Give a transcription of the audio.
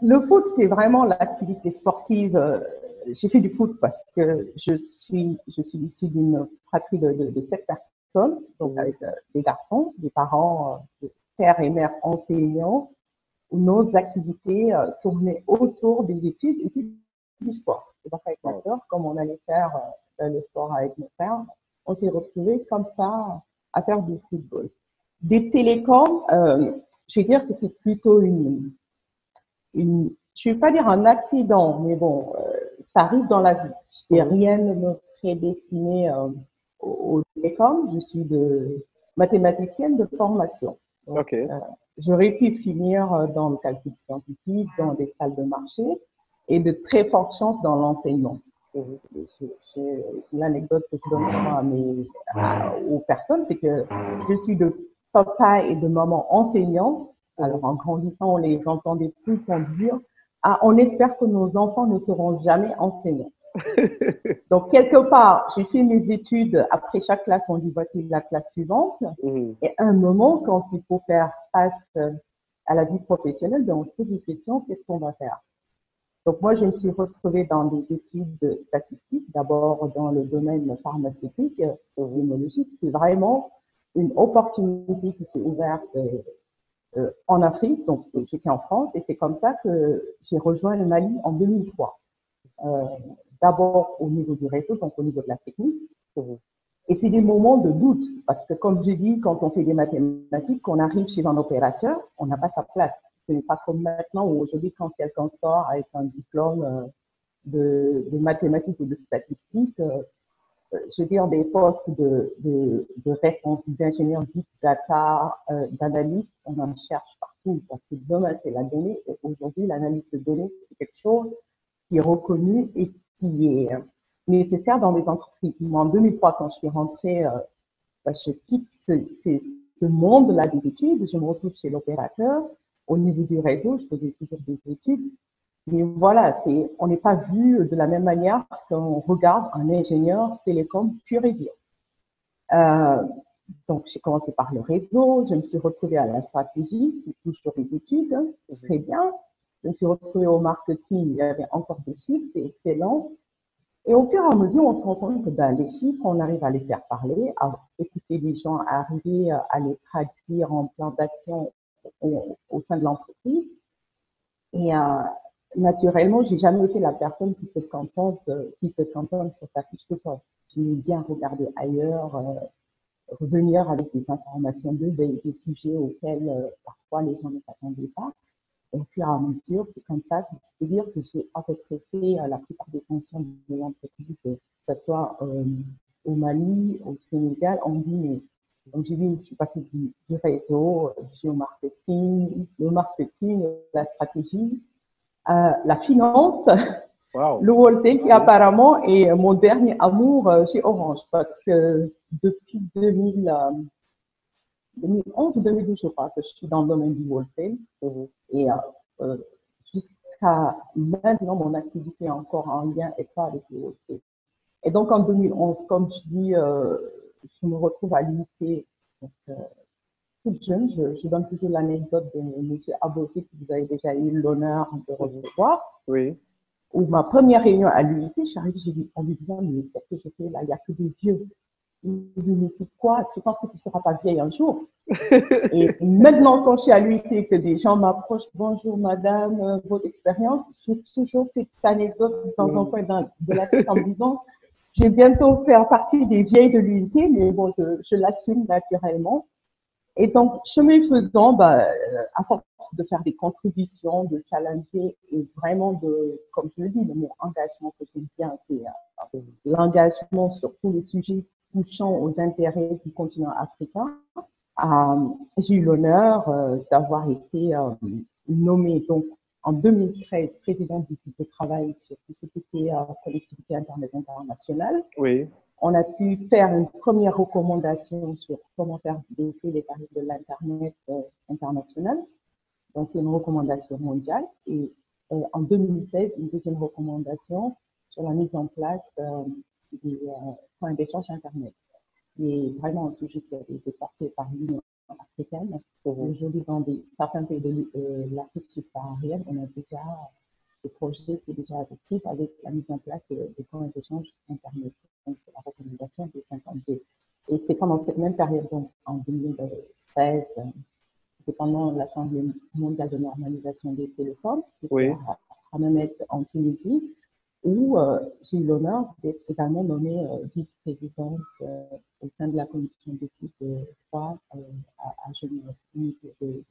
Le foot, c'est vraiment l'activité sportive. J'ai fait du foot parce que je suis issue d'une fratrie de 7 personnes, donc Mhm. avec des garçons, des parents, père et mère enseignants, où nos activités tournaient autour des études et puis du sport. Et donc avec ma Wow. sœur, comme on allait faire le sport avec mon frère, on s'est retrouvés comme ça à faire du football. Des télécoms, je vais dire que c'est plutôt je ne vais pas dire un accident, mais bon, ça arrive dans la vie. Mhm. Rien ne me prédestinait au télécom. Je suis mathématicienne de formation. Donc, OK. j'aurais pu finir dans le calcul scientifique, dans des salles de marché, et de très fortes chances dans l'enseignement. Mhm. L'anecdote que je donne souvent aux personnes, c'est que je suis de papa et de maman enseignants. Mhm. Alors, en grandissant, on les entendait tout le temps dire, ah, on espère que nos enfants ne seront jamais enseignants. Donc, quelque part, j'ai fait mes études. Après chaque classe, on dit voici la classe suivante. Mhm. Et à un moment, quand il faut faire face à la vie professionnelle, ben, on se pose des questions, qu'est-ce qu'on va faire? Donc moi, je me suis retrouvée dans des études statistiques, d'abord dans le domaine pharmaceutique, Mhm. immunologique. C'est vraiment une opportunité qui s'est ouverte en Afrique, donc j'étais en France, et c'est comme ça que j'ai rejoint le Mali en 2003. Euh, d'abord au niveau du réseau, donc au niveau de la technique. Mhm. Et c'est des moments de doute, parce que comme j'ai dit, quand on fait des mathématiques, qu'on arrive chez un opérateur, on n'a pas sa place. Ce n'est pas comme maintenant où aujourd'hui, quand quelqu'un sort avec un diplôme de mathématiques ou de statistiques, je veux dire des postes de responsable, d'ingénieur big data, d'analyste, on en cherche partout, parce que demain, c'est la donnée, et aujourd'hui, l'analyse de données, c'est quelque chose qui est reconnu et qui est nécessaire dans les entreprises. Moi, en 2003, quand je suis rentrée, je quitte ce monde-là des études, je me retrouve chez l'opérateur. Au niveau du réseau, je faisais toujours des études. Mais voilà, on n'est pas vu de la même manière quand on regarde un ingénieur télécom pur et dur. Euh, donc, j'ai commencé par le réseau, je me suis retrouvée à la stratégie, c'est toujours les études, hein, c'est Mhm. très bien. Je me suis retrouvée au marketing, il y avait encore des chiffres, c'est excellent. Et au fur et à mesure, on se rend compte que ben, les chiffres, on arrive à les faire parler, à écouter les gens, à arriver à les traduire en plan d'action au sein de l'entreprise. Et naturellement, j'ai jamais été la personne qui se cantonne sur sa fiche de poste. J'aime bien regarder ailleurs, revenir avec des informations des sujets auxquels parfois les gens ne s'attendaient pas. Et au fur et à mesure, c'est comme ça que je peux dire que j'ai à peu près fait la plupart des fonctions de l'entreprise, que ce soit au Mali, au Sénégal, en Guinée. Donc j'ai vu, je suis passée du réseau, le marketing, la stratégie, la finance, Wow. le wholesale qui OK. apparemment est mon dernier amour chez Orange parce que depuis 2011 ou 2012, je crois que je suis dans le domaine du wholesale Mhm. et euh, jusqu'à maintenant, mon activité est encore en lien étroit avec le wholesale. Et donc en 2011, comme je dis, je me retrouve à l'unité toute jeune. Je donne toujours l'anecdote de M. Abossé que vous avez déjà eu l'honneur de Mhm. recevoir. Oui. Où ma première réunion à l'unité, je suis arrivée, j'ai dit, en lui disant, mais qu'est-ce que je fais là? Il n'y a que des vieux. Il me dit, mais c'est quoi? Tu penses que tu ne seras pas vieille un jour? Et maintenant, quand je suis à l'UIT, que des gens m'approchent, bonjour madame, votre expérience, j'ai toujours cette anecdote dans un Mhm. coin de la tête en me disant, je vais bientôt faire partie des vieilles de l'UIT, mais bon, je l'assume naturellement. Et donc, chemin faisant, bah, à force de faire des contributions, de challenger et vraiment de, comme je le dis, le mot engagement que j'aime bien, c'est Mhm. l'engagement sur tous les sujets touchant aux intérêts du continent africain. J'ai eu l'honneur d'avoir été nommée donc en 2013 présidente du groupe de travail sur tout ce qui était collectivité Internet internationale. Oui. On a pu faire une première recommandation sur comment faire baisser les tarifs de l'Internet international. Donc, c'est une recommandation mondiale. Et en 2016, une deuxième recommandation sur la mise en place des points d'échange Internet, qui est vraiment un sujet qui a été porté par l'Union africaine. Aujourd'hui, dans certains pays de l'Afrique subsaharienne, on a déjà des projets qui sont déjà adoptés avec la mise en place des points d'échange Internet. Donc, c'est la recommandation des 52. Et c'est pendant cette même période, donc en 2016, c'est pendant l'Assemblée mondiale de normalisation des téléphones, Oui. à Mehmet en Tunisie, où j'ai eu l'honneur d'être également nommée vice-présidente au sein de la commission d'études de droit à Genève, de